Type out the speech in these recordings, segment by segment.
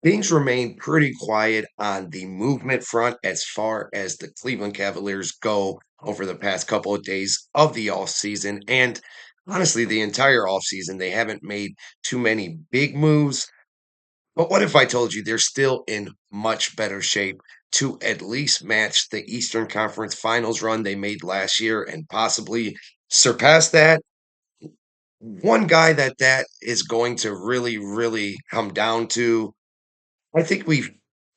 Things remain pretty quiet on the movement front as far as the Cleveland Cavaliers go over the past couple of days of the offseason. And honestly, the entire offseason, they haven't made too many big moves. But what if I told you they're still in much better shape to at least match the Eastern Conference Finals run they made last year and possibly surpass that? One guy that is going to really come down to, I think we've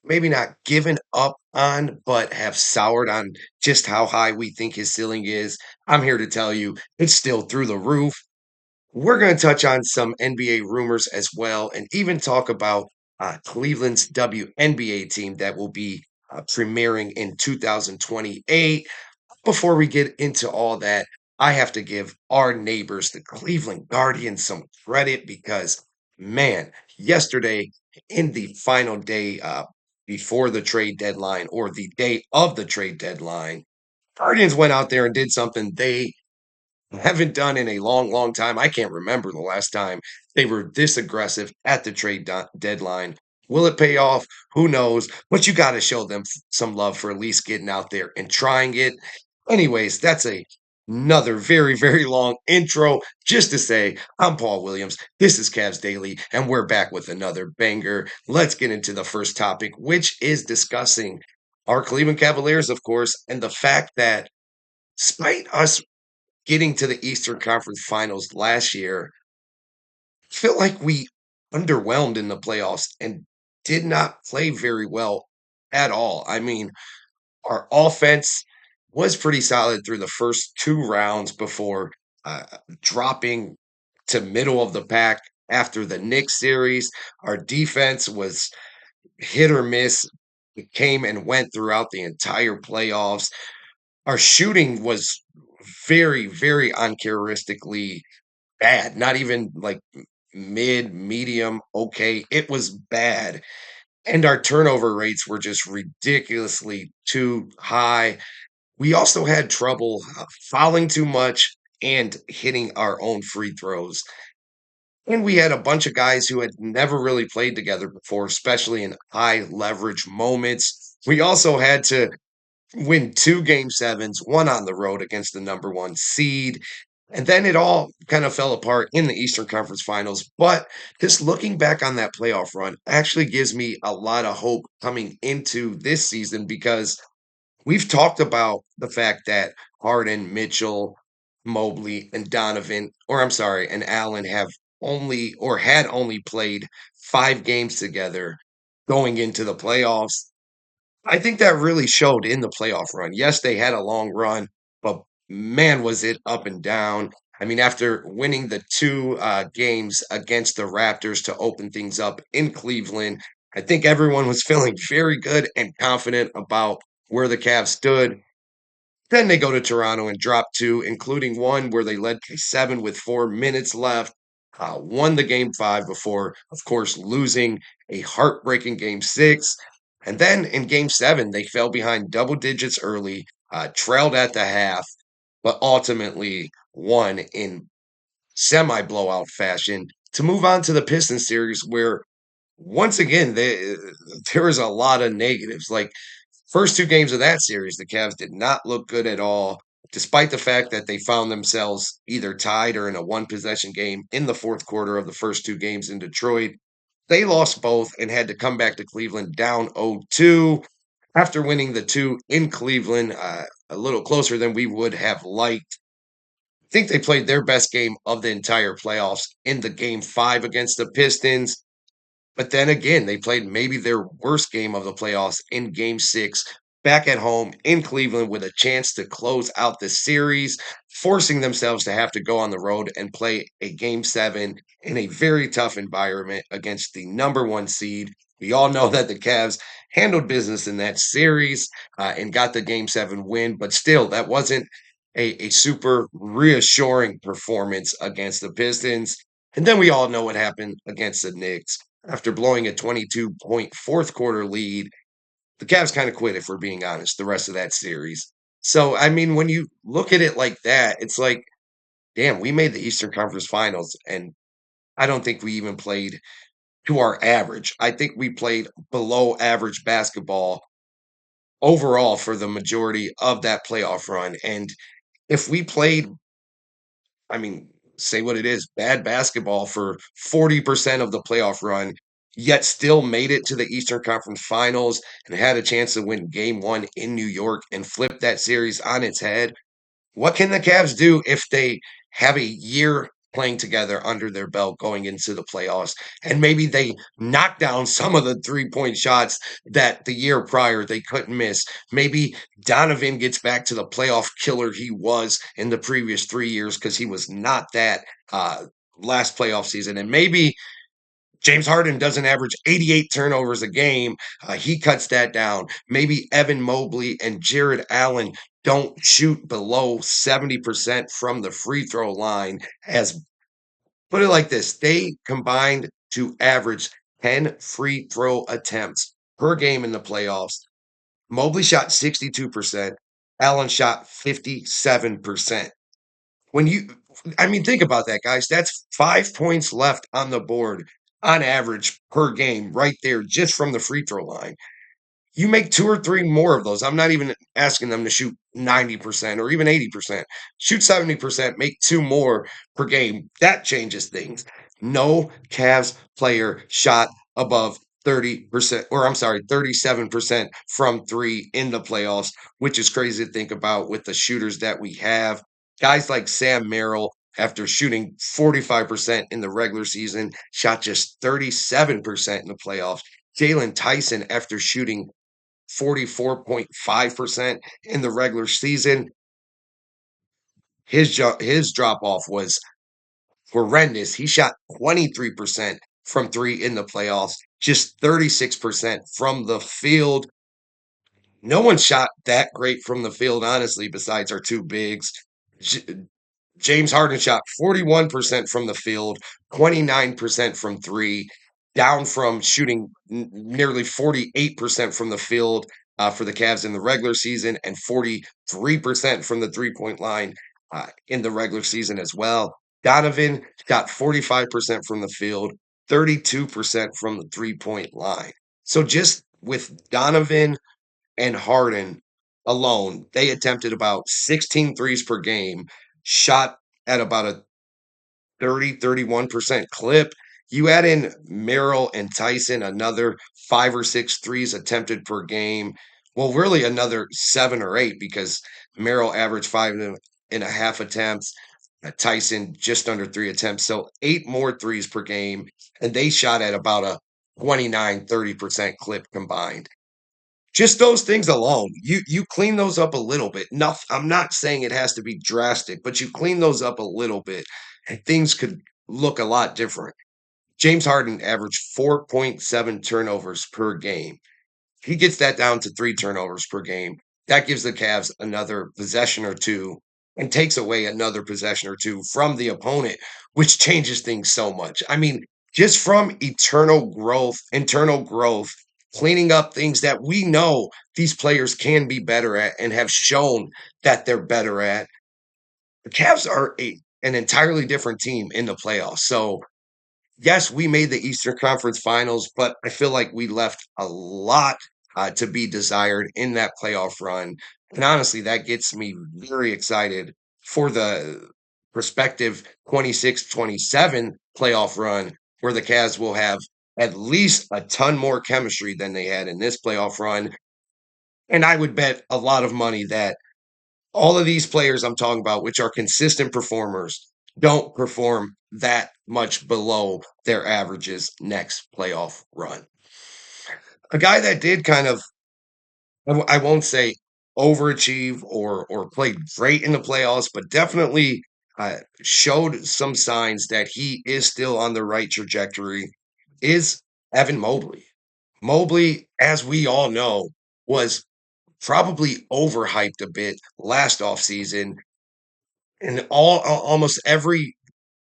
maybe not given up on, but have soured on just how high we think his ceiling is. I'm here to tell you it's still through the roof. We're going to touch on some NBA rumors as well, and even talk about Cleveland's WNBA team that will be premiering in 2028. Before we get into all that, I have to give our neighbors, the Cleveland Guardians, some credit because, man, yesterday in the final day before the trade deadline or the day of the trade deadline, Guardians went out there and did something they haven't done in a long time. I can't remember the last time they were this aggressive at the deadline. Will it pay off? Who knows? But you got to show them some love for at least getting out there and trying it. Anyways, that's another very long intro just to say I'm Paul Williams. This is Cavs Daily, and we're back with another banger. Let's get into the first topic, which is discussing our Cleveland Cavaliers, of course, and the fact that despite us getting to the Eastern Conference Finals last year, I feel like we underwhelmed in the playoffs and did not play very well at all. I mean, our offense was pretty solid through the first 2 rounds before, uh, dropping to middle of the pack after the Knicks series. Our defense was hit or miss. It came and went throughout the entire playoffs. Our shooting was very uncharacteristically bad, not even like mid, medium, okay. It was bad. And our turnover rates were just ridiculously too high. We also had trouble fouling too much and hitting our own free throws. And we had a bunch of guys who had never really played together before, especially in high leverage moments. We also had to win 2 game 7s, 1 on the road against the number 1 seed, and then it all kind of fell apart in the Eastern Conference Finals, but just looking back on that playoff run actually gives me a lot of hope coming into this season because we've talked about the fact that Harden, Mitchell, Mobley, and Donovan, or I'm sorry, and Allen have only or had only played 5 games together going into the playoffs. I think that really showed in the playoff run. Yes, they had a long run, but man, was it up and down. I mean, after winning the 2 games against the Raptors to open things up in Cleveland, I think everyone was feeling very good and confident about where the Cavs stood. Then they go to Toronto and drop 2, including one where they led Game 7 with 4 minutes left, won the Game 5 before, of course, losing a heartbreaking Game 6. And then in Game 7, they fell behind double digits early, trailed at the half, but ultimately won in semi-blowout fashion to move on to the Pistons series where once again, there was a lot of negatives. Like first 2 games of that series, the Cavs did not look good at all, despite the fact that they found themselves either tied or in a one possession game in the fourth quarter of the first 2 games in Detroit. They lost both and had to come back to Cleveland down 0-2 after winning the 2 in Cleveland, a little closer than we would have liked. I think they played their best game of the entire playoffs in the Game 5 against the Pistons. But then again, they played maybe their worst game of the playoffs in Game 6 back at home in Cleveland with a chance to close out the series, forcing themselves to have to go on the road and play a Game 7 in a very tough environment against the number 1 seed. We all know that the Cavs handled business in that series and got the Game 7 win, but still, that wasn't a super reassuring performance against the Pistons. And then we all know what happened against the Knicks. After blowing a 22-point fourth quarter lead, the Cavs kind of quit, if we're being honest, the rest of that series. So, I mean, when you look at it like that, it's like, damn, we made the Eastern Conference Finals, and I don't think we even played to our average. I think we played below average basketball overall for the majority of that playoff run. And if we played, I mean, say what it is, bad basketball for 40% of the playoff run, yet still made it to the Eastern Conference Finals and had a chance to win game one in New York and flip that series on its head, what can the Cavs do if they have a year playing together under their belt going into the playoffs? And maybe they knock down some of the 3-point shots that the year prior they couldn't miss. Maybe Donovan gets back to the playoff killer he was in the previous 3 years because he was not that last playoff season. And maybe James Harden doesn't average 88 turnovers a game. He cuts that down. Maybe Evan Mobley and Jared Allen don't shoot below 70% from the free throw line. As put it like this, they combined to average 10 free throw attempts per game in the playoffs. Mobley shot 62%. Allen shot 57%. When you I mean, think about that, guys. That's 5 points left on the board on average per game right there just from the free throw line. You make 2 or 3 more of those. I'm not even asking them to shoot 90% or even 80%. Shoot 70%, make 2 more per game. That changes things. No Cavs player shot above 30%, or I'm sorry, 37% from 3 in the playoffs, which is crazy to think about with the shooters that we have. Guys like Sam Merrill, after shooting 45% in the regular season, shot just 37% in the playoffs. Jalen Tyson, after shooting 44.5% in the regular season. His drop off was horrendous. He shot 23% from 3 in the playoffs, just 36% from the field. No one shot that great from the field, honestly, besides our 2 bigs. James Harden shot 41% from the field, 29% from 3, down from shooting nearly 48% from the field for the Cavs in the regular season and 43% from the 3-point line in the regular season as well. Donovan got 45% from the field, 32% from the 3-point line. So just with Donovan and Harden alone, they attempted about 16 threes per game, shot at about a 31% clip. You add in Merrill and Tyson, another 5 or 6 threes attempted per game. Well, really another 7 or 8 because Merrill averaged 5.5 attempts, Tyson just under 3 attempts. So 8 more threes per game. And they shot at about a 29-30% clip combined. Just those things alone, you clean those up a little bit. I'm not saying it has to be drastic, but you clean those up a little bit, and things could look a lot different. James Harden averaged 4.7 turnovers per game. He gets that down to 3 turnovers per game. That gives the Cavs another possession or 2 and takes away another possession or 2 from the opponent, which changes things so much. I mean, just from internal growth, cleaning up things that we know these players can be better at and have shown that they're better at. The Cavs are an entirely different team in the playoffs. So yes, we made the Eastern Conference Finals, but I feel like we left a lot to be desired in that playoff run. And honestly, that gets me very excited for the prospective 26-27 playoff run, where the Cavs will have at least a ton more chemistry than they had in this playoff run. And I would bet a lot of money that all of these players I'm talking about, which are consistent performers, don't perform that much below their averages next playoff run. A guy that did kind of, I won't say overachieve or played great in the playoffs, but definitely showed some signs that he is still on the right trajectory, is Evan Mobley. Mobley, as we all know, was probably overhyped a bit last offseason. And almost every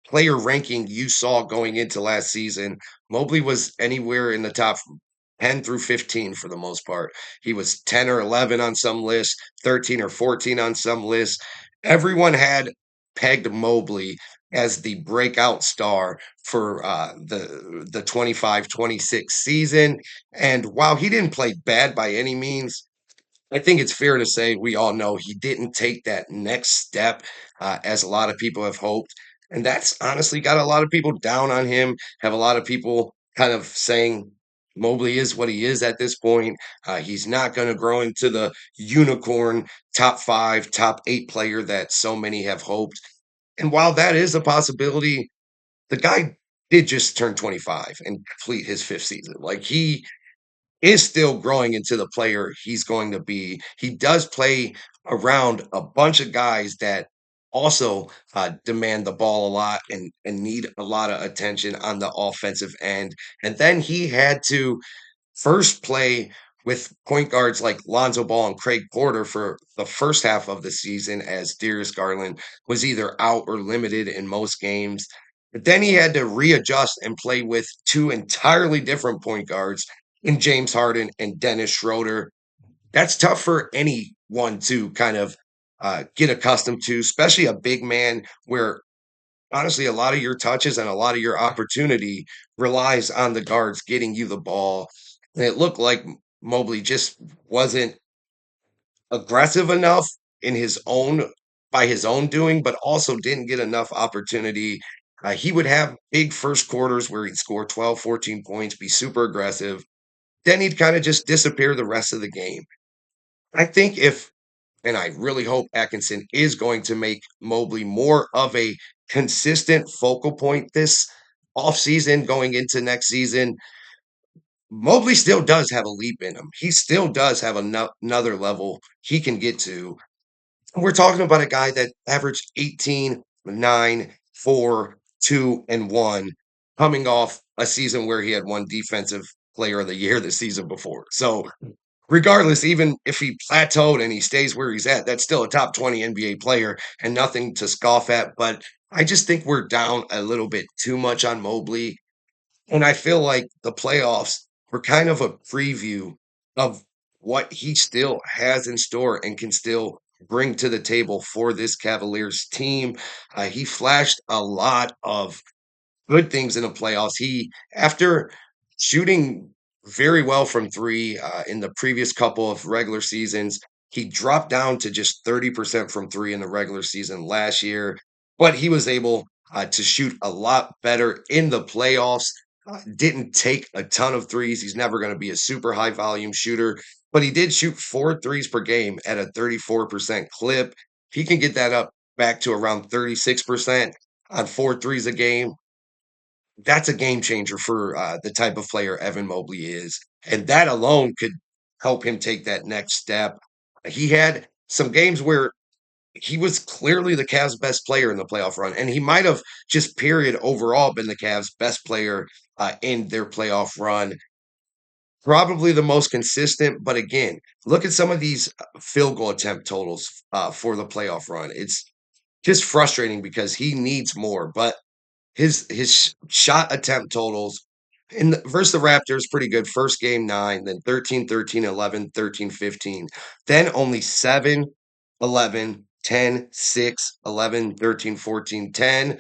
player ranking you saw going into last season, Mobley was anywhere in the top 10 through 15 for the most part. He was 10 or 11 on some lists, 13 or 14 on some lists. Everyone had pegged Mobley as the breakout star for the 25-26 season. And while he didn't play bad by any means, I think it's fair to say we all know he didn't take that next step as a lot of people have hoped. And that's honestly got a lot of people down on him, have a lot of people kind of saying Mobley is what he is at this point. He's not going to grow into the unicorn top five, top eight player that so many have hoped. And while that is a possibility, the guy did just turn 25 and complete his fifth season. Like he is still growing into the player he's going to be. He does play around a bunch of guys that also demand the ball a lot and need a lot of attention on the offensive end. And then he had to first play with point guards like Lonzo Ball and Craig Porter for the first half of the season as Darius Garland was either out or limited in most games. But then he had to readjust and play with two entirely different point guards in James Harden and Dennis Schroeder. That's tough for anyone to kind of get accustomed to, especially a big man where honestly, a lot of your touches and a lot of your opportunity relies on the guards getting you the ball. And it looked like Mobley just wasn't aggressive enough in his own by his own doing, but also didn't get enough opportunity. He would have big first quarters where he'd score 12, 14 points, be super aggressive. Then he'd kind of just disappear the rest of the game. I think if and I really hope Atkinson is going to make Mobley more of a consistent focal point this offseason going into next season. Mobley still does have a leap in him. He still does have another level he can get to. We're talking about a guy that averaged 18, 9, 4, 2, and 1 coming off a season where he had won defensive player of the year the season before. So regardless, even if he plateaued and he stays where he's at, that's still a top 20 NBA player and nothing to scoff at. But I just think we're down a little bit too much on Mobley. And I feel like the playoffs were kind of a preview of what he still has in store and can still bring to the table for this Cavaliers team. He flashed a lot of good things in the playoffs. He, after shooting very well from three in the previous couple of regular seasons, he dropped down to just 30% from three in the regular season last year, but he was able to shoot a lot better in the playoffs. Didn't take a ton of threes. He's never going to be a super high volume shooter, but he did shoot four threes per game at a 34% clip. He can get that up back to around 36% on four threes a game. That's a game changer for the type of player Evan Mobley is. And that alone could help him take that next step. He had some games where he was clearly the Cavs' best player in the playoff run, and he might have just period overall been the Cavs' best player in their playoff run. Probably the most consistent, but again, look at some of these field goal attempt totals for the playoff run. It's just frustrating because he needs more, but his shot attempt totals in the versus the Raptors, pretty good. First game, 9, then 13, 13, 11, 13, 15. Then only 7, 11, 10, 6, 11, 13, 14, 10,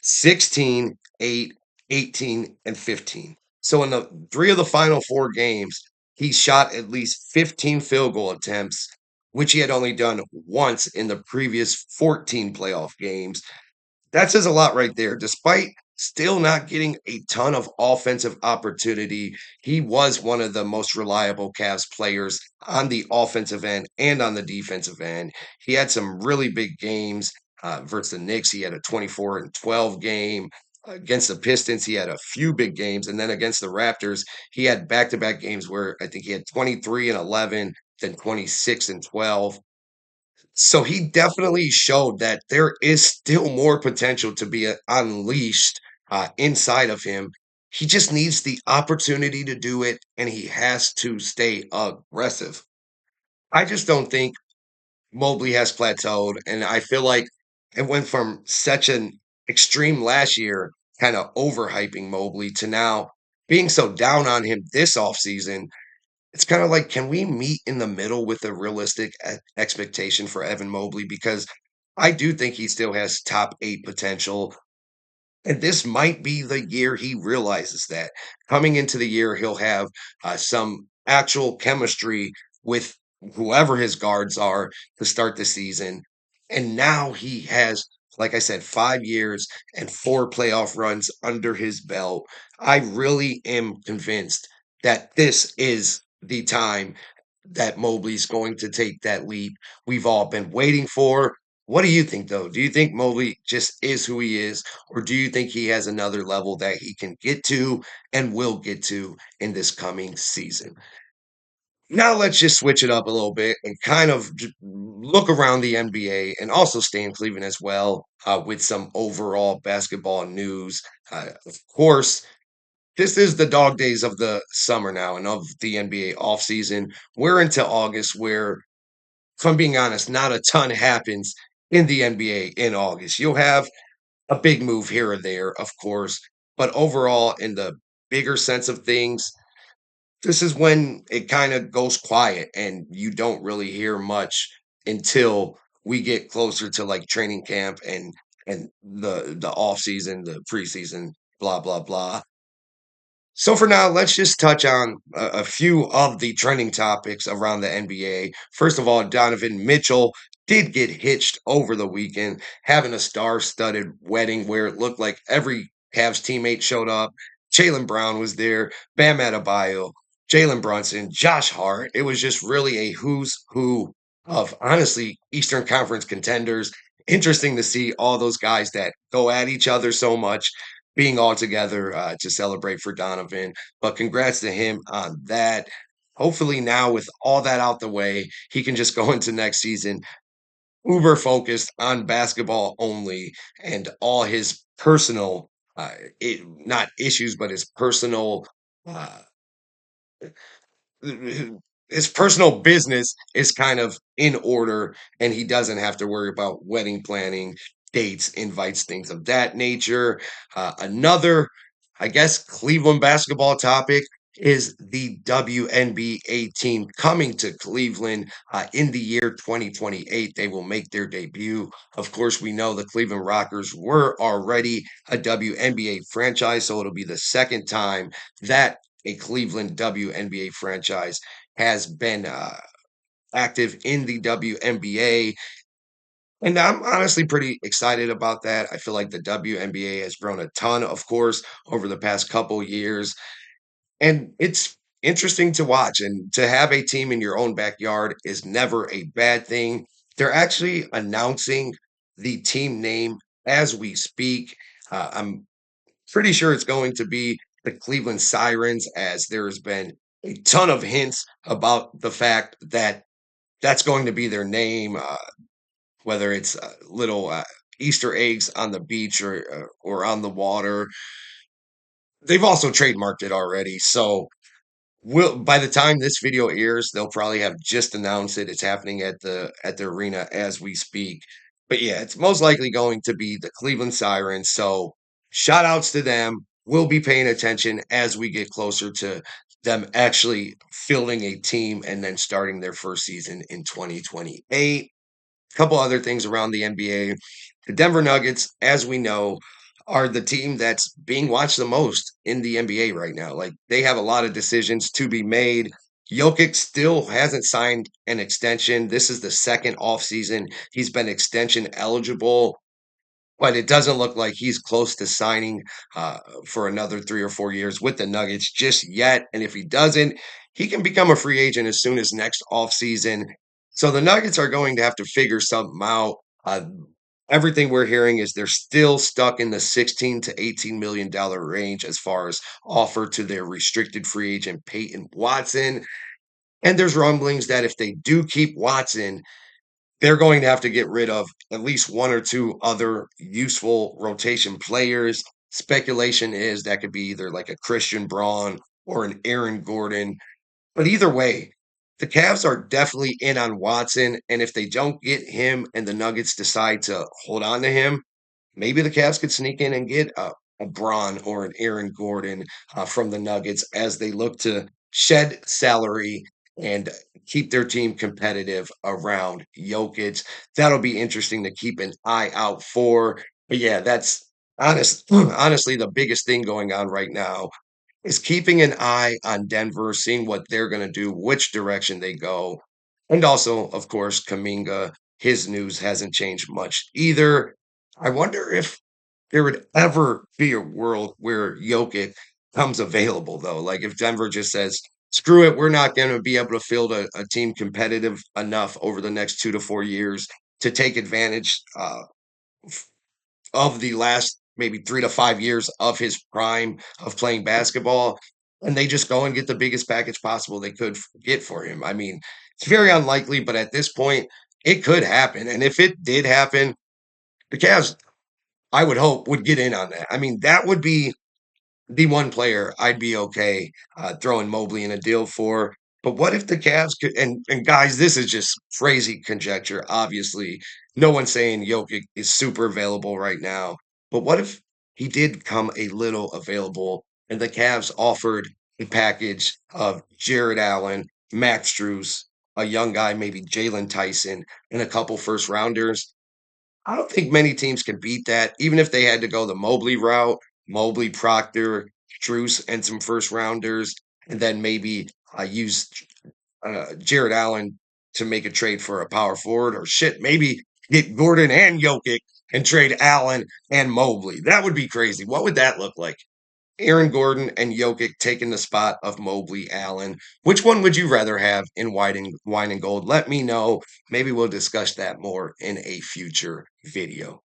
16, 8, 18, and 15. So in the 3 of the final 4 games, he shot at least 15 field goal attempts, which he had only done once in the previous 14 playoff games. That says a lot right there. Despite still not getting a ton of offensive opportunity, he was one of the most reliable Cavs players on the offensive end and on the defensive end. He had some really big games versus the Knicks. He had a 24 and 12 game. Against the Pistons, he had a few big games. And then against the Raptors, he had back to back games where I think he had 23 and 11, then 26 and 12. So he definitely showed that there is still more potential to be unleashed inside of him. He just needs the opportunity to do it, and he has to stay aggressive. I just don't think Mobley has plateaued, and I feel like it went from such an extreme last year, kind of overhyping Mobley, to now being so down on him this offseason. It's kinda like, can we meet in the middle with a realistic expectation for Evan Mobley? Because I do think he still has top 8 potential. And this might be the year he realizes that. Coming into the year, he'll have some actual chemistry with whoever his guards are to start the season. And now he has, like I said, 5 years and four playoff runs under his belt. I really am convinced that this is the time that Mobley's going to take that leap we've all been waiting for. What do you think, though? Do you think Mobley just is who he is, or do you think he has another level that he can get to and will get to in this coming season? Now let's just switch it up a little bit and kind of look around the NBA and also stay in Cleveland as well with some overall basketball news. Of course, this is the dog days of the summer now and of the NBA offseason. We're into August where, if I'm being honest, not a ton happens in the NBA in August. You'll have a big move here or there, of course, but overall, in the bigger sense of things, this is when it kind of goes quiet and you don't really hear much until we get closer to like training camp and the off season, the preseason, blah blah blah. So for now, let's just touch on a few of the trending topics around the NBA. First of all, Donovan Mitchell did get hitched over the weekend, having a star-studded wedding where it looked like every Cavs teammate showed up. Jalen Brown was there, Bam Adebayo, Jalen Brunson, Josh Hart. It was just really a who's who of honestly Eastern Conference contenders. Interesting to see all those guys that go at each other so much being all together to celebrate for Donovan. But congrats to him on that. Hopefully, now with all that out the way, he can just go into next season uber focused on basketball only and all his personal, not issues, but his personal uh, his personal business is kind of in order and he doesn't have to worry about wedding planning, dates, invites, things of that nature. Another, I guess, Cleveland basketball topic is the WNBA team coming to Cleveland in the year 2028. They will make their debut. Of course, we know the Cleveland Rockers were already a WNBA franchise, so it'll be the second time that a Cleveland WNBA franchise has been active in the WNBA. And I'm honestly pretty excited about that. I feel like the WNBA has grown a ton, of course, over the past couple years. And it's interesting to watch. And to have a team in your own backyard is never a bad thing. They're actually announcing the team name as we speak. I'm pretty sure it's going to be the Cleveland Sirens, as there has been a ton of hints about the fact that that's going to be their name, whether it's little Easter eggs on the beach or on the water. They've also trademarked it already, so will by the time this video airs, they'll probably have just announced it. It's happening at the arena as we speak. But yeah, it's most likely going to be the Cleveland Sirens. So shout outs to them. We'll be paying attention as we get closer to them actually fielding a team and then starting their first season in 2028. Couple other things around the NBA. The Denver Nuggets, as we know, are the team that's being watched the most in the NBA right now. Like they have a lot of decisions to be made. Jokic still hasn't signed an extension. This is the second offseason. He's been extension eligible, but it doesn't look like he's close to signing for another 3 or 4 years with the Nuggets just yet. And if he doesn't, he can become a free agent as soon as next offseason. So the Nuggets are going to have to figure something out. Everything we're hearing is they're still stuck in the 16 to $18 million range as far as offer to their restricted free agent Peyton Watson. And there's rumblings that if they do keep Watson, they're going to have to get rid of at least one or two other useful rotation players. Speculation is that could be either like a Christian Braun or an Aaron Gordon. But either way, the Cavs are definitely in on Watson. And if they don't get him and the Nuggets decide to hold on to him, maybe the Cavs could sneak in and get a Braun or an Aaron Gordon from the Nuggets as they look to shed salary and keep their team competitive around Jokic. That'll be interesting to keep an eye out for. But yeah, that's Honestly, the biggest thing going on right now is keeping an eye on Denver, seeing what they're gonna do, which direction they go, and also, of course, Kaminga, his news hasn't changed much either. I wonder if there would ever be a world where Jokic comes available, though. Like, if Denver just says, "Screw it, we're not gonna be able to field a team competitive enough over the next 2 to 4 years to take advantage, of the last maybe 3 to 5 years of his prime of playing basketball, and they just go and get the biggest package possible they could get for him. I mean, it's very unlikely, but at this point, it could happen, and if it did happen, the Cavs, I would hope, would get in on that. I mean, that would be the one player I'd be okay, throwing Mobley in a deal for. But what if the Cavs could, and guys, this is just crazy conjecture. Obviously, no one's saying Jokic is super available right now. But what if he did come a little available and the Cavs offered a package of Jared Allen, Max Strus, a young guy, maybe Jalen Tyson, and a couple first rounders? I don't think many teams can beat that, even if they had to go the Mobley route, Mobley, Proctor, Strus, and some first rounders, and then maybe use Jared Allen to make a trade for a power forward, or shit, maybe get Gordon and Jokic and trade Allen and Mobley. That would be crazy. What would that look like? Aaron Gordon and Jokic taking the spot of Mobley Allen. Which one would you rather have in wine and gold? Let me know. Maybe we'll discuss that more in a future video.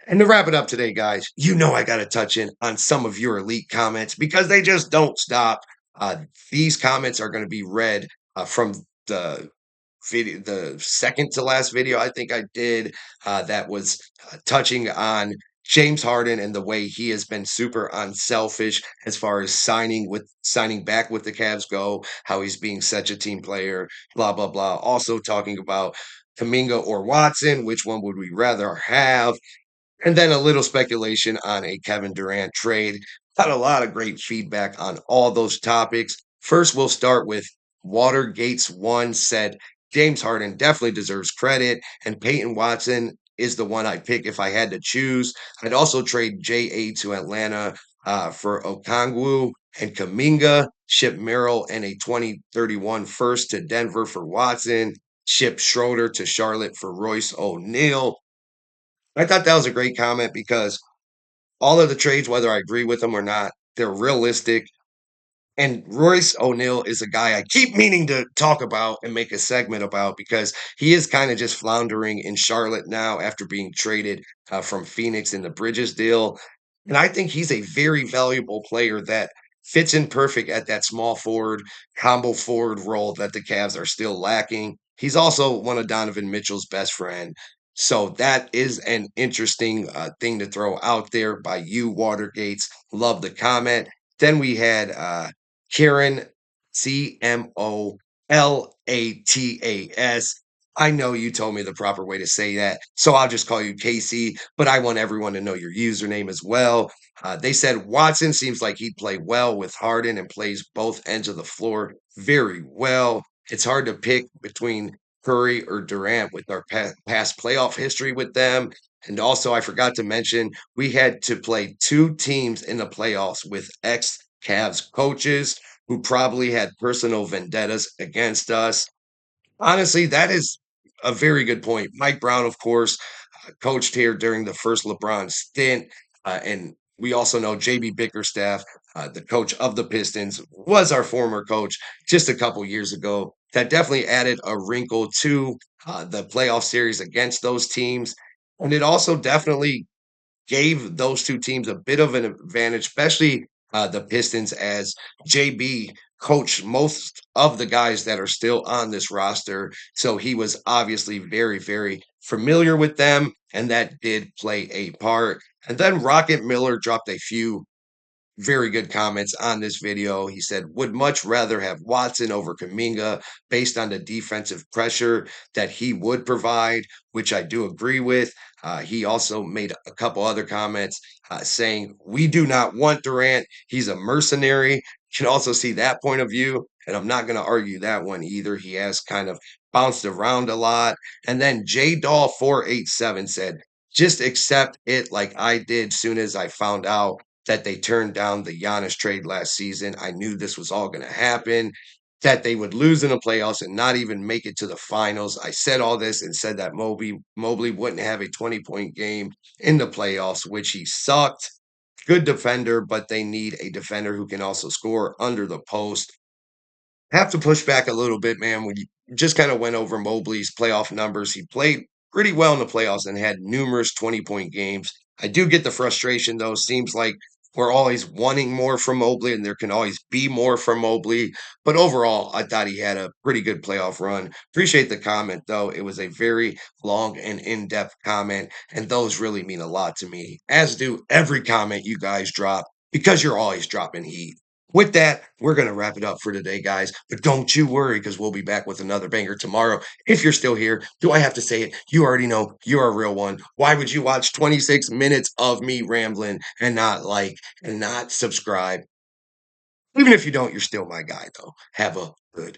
And to wrap it up today, guys, you know I got to touch in on some of your elite comments because they just don't stop. Uh, these comments are going to be read from the video, the second to last video I think I did, that was touching on James Harden and the way he has been super unselfish as far as signing back with the Cavs go, how he's being such a team player, blah blah blah. Also talking about Kaminga or Watson, which one would we rather have? And then a little speculation on a Kevin Durant trade. Got a lot of great feedback on all those topics. First, we'll start with Watergates One said James Harden definitely deserves credit, and Peyton Watson is the one I'd pick if I had to choose. I'd also trade JA to Atlanta for Okongwu and Kaminga, ship Merrill and a 2031 first to Denver for Watson, ship Schroeder to Charlotte for Royce O'Neal. I thought that was a great comment because all of the trades, whether I agree with them or not, they're realistic. And Royce O'Neal is a guy I keep meaning to talk about and make a segment about because he is kind of just floundering in Charlotte now after being traded from Phoenix in the Bridges deal. And I think he's a very valuable player that fits in perfect at that small forward, combo forward role that the Cavs are still lacking. He's also one of Donovan Mitchell's best friend. So that is an interesting thing to throw out there by you, Watergates. Love the comment. Then we had Kieran, Cmollatas. I know you told me the proper way to say that, so I'll just call you Casey, but I want everyone to know your username as well. They said Watson seems like he'd play well with Harden and plays both ends of the floor very well. It's hard to pick between Curry or Durant with our past playoff history with them. And also, I forgot to mention, we had to play two teams in the playoffs with ex Cavs coaches who probably had personal vendettas against us. Honestly, that is a very good point. Mike Brown, of course, coached here during the first LeBron stint. And we also know JB Bickerstaff, the coach of the Pistons, was our former coach just a couple years ago. That definitely added a wrinkle to the playoff series against those teams. And it also definitely gave those two teams a bit of an advantage, especially the Pistons, as JB coached most of the guys that are still on this roster. So he was obviously very, very familiar with them, and that did play a part. And then Rocket Miller dropped a few very good comments on this video. He said, would much rather have Watson over Kaminga based on the defensive pressure that he would provide, which I do agree with. He also made a couple other comments saying, we do not want Durant. He's a mercenary. You can also see that point of view. And I'm not going to argue that one either. He has kind of bounced around a lot. And then J Doll 487 said, just accept it like I did soon as I found out that they turned down the Giannis trade last season. I knew this was all gonna happen, that they would lose in the playoffs and not even make it to the finals. I said all this and said that Mobley wouldn't have a 20-point game in the playoffs, which he sucked. Good defender, but they need a defender who can also score under the post. Have to push back a little bit, man. We just kind of went over Mobley's playoff numbers. He played pretty well in the playoffs and had numerous 20-point games. I do get the frustration, though. Seems like we're always wanting more from Mobley, and there can always be more from Mobley. But overall, I thought he had a pretty good playoff run. Appreciate the comment, though. It was a very long and in depth comment, and those really mean a lot to me, as do every comment you guys drop, because you're always dropping heat. With that, we're going to wrap it up for today, guys. But don't you worry, because we'll be back with another banger tomorrow. If you're still here, do I have to say it? You already know you're a real one. Why would you watch 26 minutes of me rambling and not like and not subscribe? Even if you don't, you're still my guy, though. Have a good